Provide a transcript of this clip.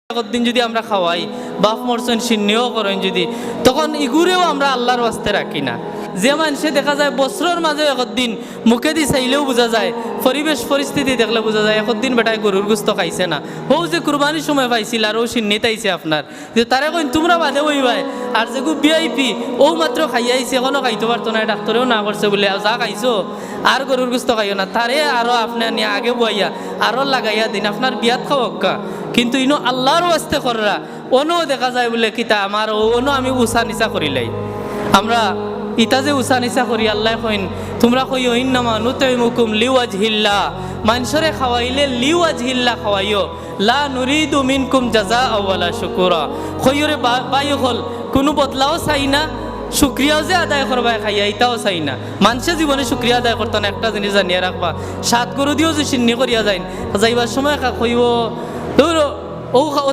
একদিন যদি আমরা খাওয়াই বাপ মরছেন সিন্নিও করেন যদি, তখন ইগুরেও আমরা আল্লাহর ওয়াস্তে রাখি না। যে মানুষে দেখা যায় বছরের মাঝে একদিন মুখে দি চাইলেও বোঝা যায়, পরিবেশ পরিস্থিতি দেখলে বোঝা যায় একদিন বেটায় গরুর গোস্ত খাইছে না। ও যে কুরবানির সময় পাইছিল আর ও সিন্নি তাইছে আপনার, যে তারে কইন তোমরা বাদে ওই ভাই আর যে ভিআইপি ও মাত্র খাইয়াইছে এখনো খাইতে পারতো না, ডাক্তারেও না করছে বলে যা খাইছো আর গরুর গোস্ত খাইও না, তারে আরো আপনার নিয়ে আগে বইয়া আরো লাগাইয়া দিন আপনার বিয়াত খাওয়া। কিন্তু ইনো আল্লাহর ওয়াস্তে কররা অনো দেখা যায় বলে কিতা আমার অনো আমি উষা নিচা করিলাই। আমরা ইতা যে উষা নিচা করি আল্লাহ কইন তোমরা কইও ইন্নামা নুতাইমুকুম লিওয়াজহিল্লাহ, মানুষরে খাওয়াইলে লিওয়াজহিল্লাহ খাওয়াইও, লা নুরিদু মিনকুম জাযাআ ওয়ালা শুকুরা। কইরে বাই হল কোনো বদলাও চাই না, শুক্রিয়াও যে আদায় করবাই খাইয়া ইটাও চাই না। মানুষের জীবনে শুক্রিয়া আদায় করতো না, একটা জিনিস জানিয়ে রাখবা, সাত গরু দিয়েও যে সিন্নি করিয়া যায় যাইবার সময় কইব ও